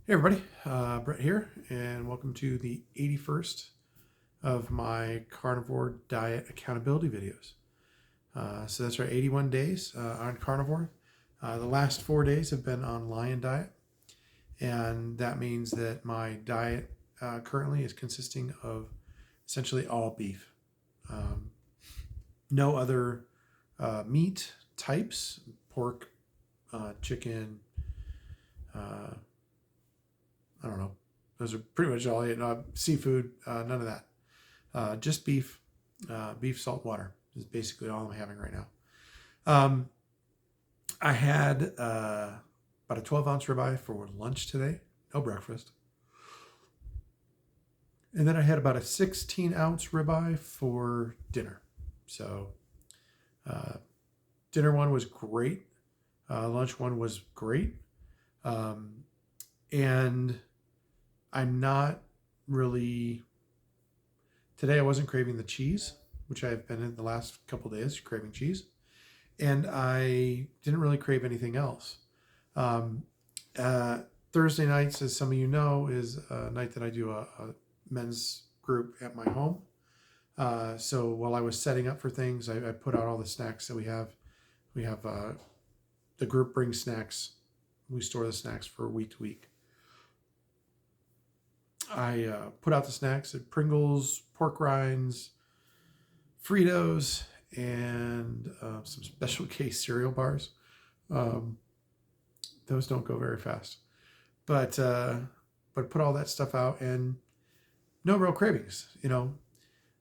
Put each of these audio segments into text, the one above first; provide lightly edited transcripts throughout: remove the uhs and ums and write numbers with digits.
Hey everybody, Brett here, and welcome to the 81st of my Carnivore Diet accountability videos. So that's right, 81 days on carnivore. The last 4 days have been on lion diet, and that means that my diet currently is consisting of essentially all beef. Um, no other meat types, pork, chicken, I don't know. Those are pretty much all I eat. Seafood, none of that. Just beef, beef, salt, water is basically all I'm having right now. I had about a 12-ounce ribeye for lunch today, no breakfast. And then I had about a 16-ounce ribeye for dinner. So dinner one was great. Lunch one was great. And I'm not really, today I wasn't craving the cheese, which I've been in the last couple of days craving cheese. And I didn't really crave anything else. Thursday nights, as some of you know, is a night that I do a men's group at my home. So while I was setting up for things, I put out all the snacks that we have. We have the group brings snacks. We store the snacks for week to week. I put out the snacks at Pringles, pork rinds, Fritos, and some special case cereal bars. Those don't go very fast, but put all that stuff out and no real cravings. You know,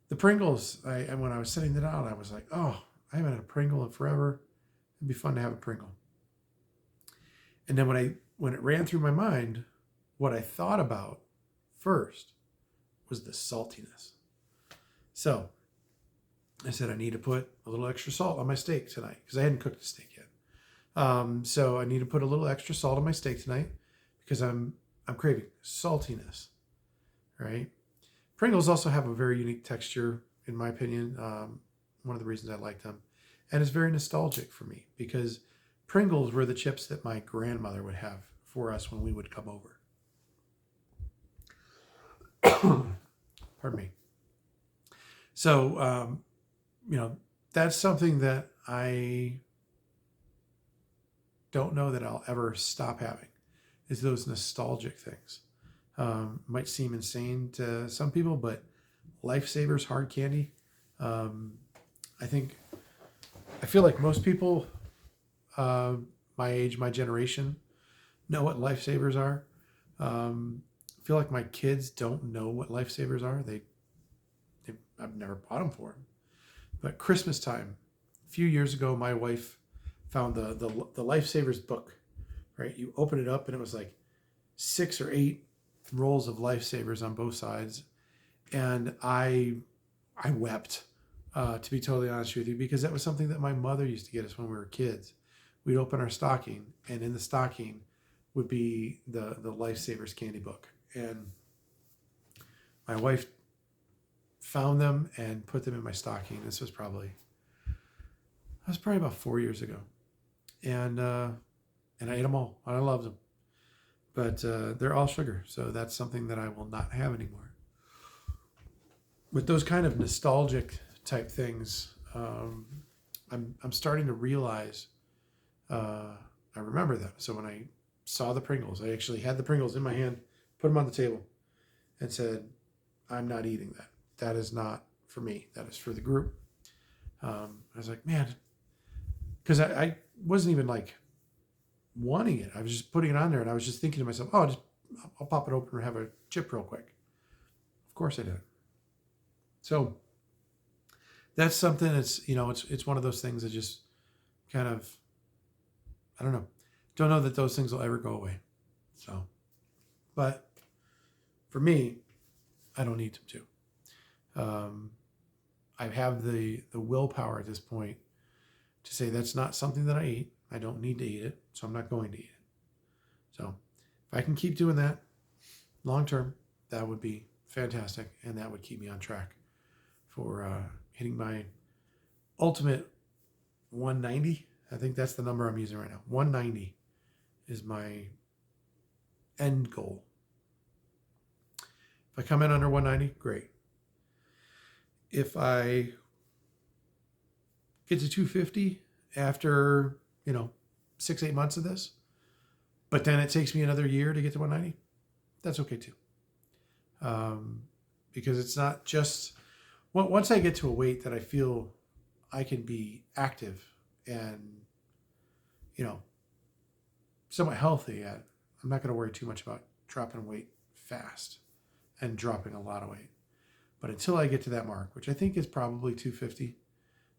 the Pringles. When I was setting that out, I was like, oh, I haven't had a Pringle in forever. It'd be fun to have a Pringle. And then when it ran through my mind, what I thought about first was the saltiness. So I said I need to put a little extra salt on my steak tonight because I hadn't cooked the steak yet. So I need to put a little extra salt on my steak tonight because I'm craving saltiness, right? Pringles also have a very unique texture, in my opinion. One of the reasons I like them, and it's very nostalgic for me because Pringles were the chips that my grandmother would have for us when we would come over. Pardon me. So, that's something that I don't know that I'll ever stop having, is those nostalgic things. Might seem insane to some people, but Lifesavers hard candy. I feel like most people my age, my generation, know what Lifesavers are. I feel like my kids don't know what Lifesavers are. I've never bought them for them. But Christmas time, a few years ago, my wife found the Lifesavers book. Right, you open it up and it was like 6 or 8 rolls of Lifesavers on both sides, and I wept. To be totally honest with you, because that was something that my mother used to get us when we were kids. We'd open our stocking, and in the stocking would be the Lifesavers candy book. And my wife found them and put them in my stocking. This was probably about 4 years ago. And I ate them all. I loved them. But they're all sugar, so that's something that I will not have anymore. With those kind of nostalgic type things, I'm starting to realize I remember them. So when I saw the Pringles, I actually had the Pringles in my hand, put them on the table, and said, I'm not eating that. That is not for me. That is for the group. I was like, man, because I wasn't even like wanting it. I was just putting it on there, and I was just thinking to myself, oh, I'll pop it open and have a chip real quick. Of course I did. So that's something that's, it's one of those things that just kind of, I don't know that those things will ever go away. So, but for me, I don't need them to. I have the willpower at this point to say that's not something that I eat. I don't need to eat it, so I'm not going to eat it. So if I can keep doing that long term, that would be fantastic, and that would keep me on track for hitting my ultimate 190. I think that's the number I'm using right now. 190 is my end goal. If I come in under 190, great. If I get to 250 after, 6-8 months of this, but then it takes me another year to get to 190, that's okay too. Because it's not just, once I get to a weight that I feel I can be active and, somewhat healthy at, I'm not going to worry too much about dropping weight fast and dropping a lot of weight. But until I get to that mark, which I think is probably 250,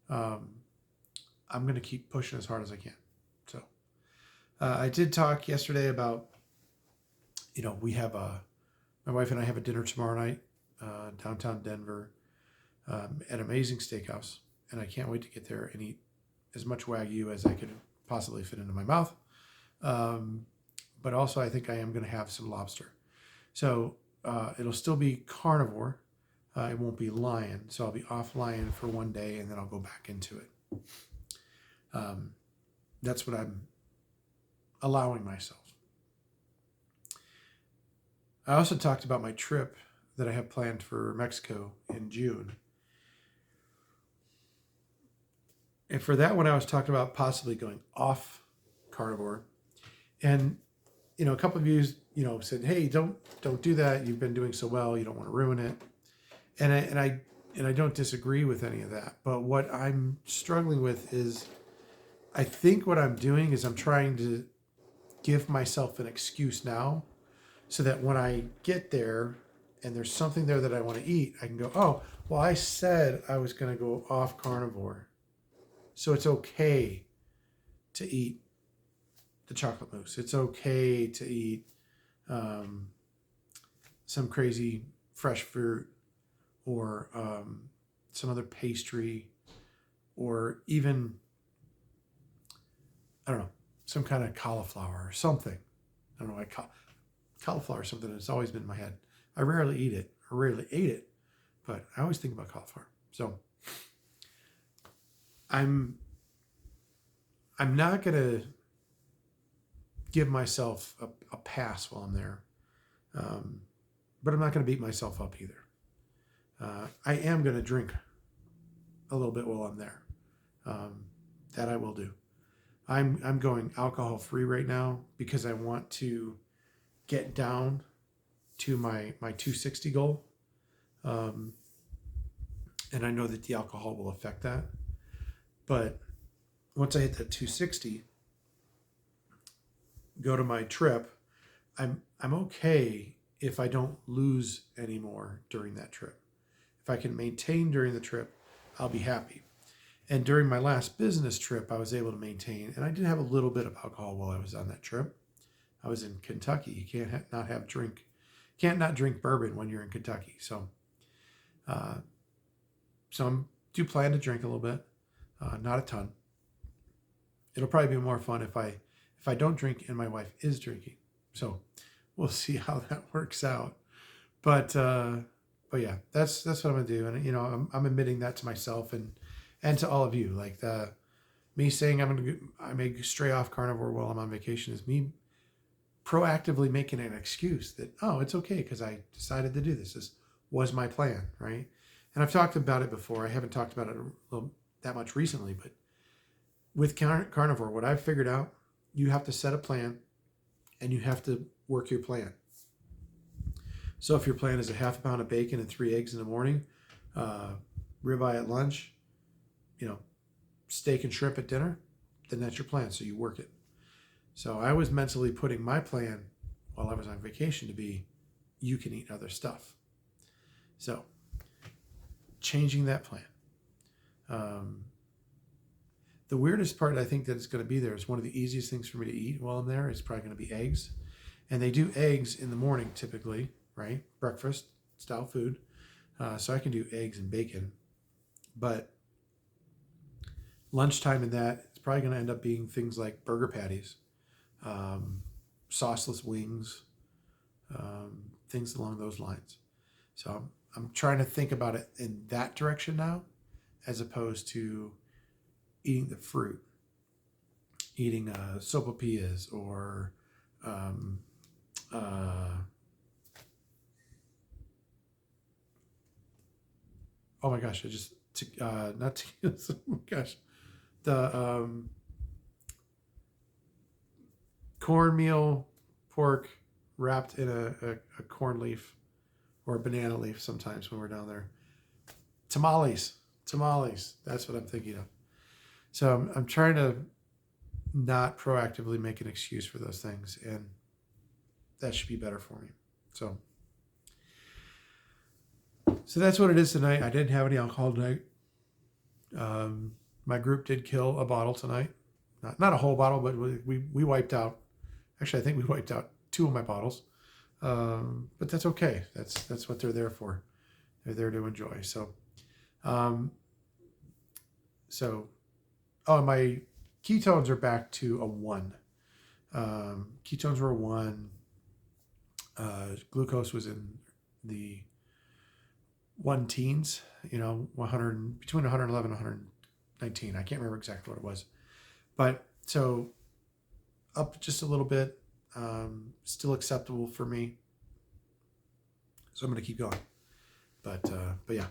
I'm going to keep pushing as hard as I can. So I did talk yesterday about, we have my wife and I have a dinner tomorrow night, downtown Denver, at an amazing steakhouse. And I can't wait to get there and eat as much Wagyu as I could possibly fit into my mouth. But also I think I am going to have some lobster. So it'll still be carnivore. It won't be lion. So I'll be off lion for one day and then I'll go back into it. That's what I'm allowing myself. I also talked about my trip that I have planned for Mexico in June. And for that one, I was talking about possibly going off carnivore. And, a couple of you, said, hey, don't do that. You've been doing so well. You don't want to ruin it. And I don't disagree with any of that. But what I'm struggling with is, I think what I'm doing is I'm trying to give myself an excuse now so that when I get there and there's something there that I want to eat, I can go, oh, well, I said I was going to go off carnivore. So it's okay to eat the chocolate mousse. It's okay to eat some crazy fresh fruit or some other pastry or even, I don't know, some kind of cauliflower or something. I don't know, cauliflower is something that's always been in my head. I rarely eat it. I rarely ate it, but I always think about cauliflower. So I'm not going to give myself a pass while I'm there, but I'm not going to beat myself up either. I am going to drink a little bit while I'm there. That I will do. I'm going alcohol free right now because I want to get down to my 260 goal. And I know that the alcohol will affect that. But once I hit that 260, go to my trip, I'm okay if I don't lose any more during that trip. If I can maintain during the trip, I'll be happy. And during my last business trip, I was able to maintain, and I did have a little bit of alcohol while I was on that trip. I was in Kentucky. You can't not drink bourbon when you're in Kentucky. So I do plan to drink a little bit, not a ton. It'll probably be more fun if I don't drink and my wife is drinking. So we'll see how that works out. But yeah, that's what I'm gonna do. And I'm admitting that to myself and to all of you. Like me saying I may stray off carnivore while I'm on vacation is me proactively making an excuse that, oh, it's okay because I decided to do this. This was my plan, right? And I've talked about it before. I haven't talked about it that much recently, but with carnivore, what I've figured out, you have to set a plan and you have to work your plan. So if your plan is a half a pound of bacon and 3 eggs in the morning, ribeye at lunch, steak and shrimp at dinner, then that's your plan. So you work it. So I was mentally putting my plan while I was on vacation to be, you can eat other stuff. So changing that plan. The weirdest part I think that it's going to be there is one of the easiest things for me to eat while I'm there is probably going to be eggs. And they do eggs in the morning typically, right? Breakfast style food. So I can do eggs and bacon. But lunchtime in that, it's probably going to end up being things like burger patties, sauceless wings, things along those lines. So I'm trying to think about it in that direction now, as opposed to eating the fruit, eating sopapillas or oh my gosh, I just not tequilas. Oh my gosh, the cornmeal pork wrapped in a corn leaf or a banana leaf sometimes when we're down there. Tamales. That's what I'm thinking of. So I'm trying to not proactively make an excuse for those things, and that should be better for me. So that's what it is tonight. I didn't have any alcohol tonight. My group did kill a bottle tonight. Not a whole bottle, but we wiped out. Actually, I think we wiped out 2 of my bottles. But that's okay. That's what they're there for. They're there to enjoy. So, and my ketones are back to a 1. Ketones were a 1. Glucose was in the 1 teens, 100, between 111 and 119. I can't remember exactly what it was, but so up just a little bit, still acceptable for me. So I'm going to keep going, but yeah,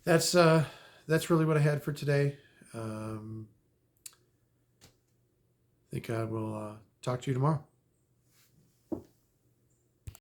that's really what I had for today. I think I will talk to you tomorrow.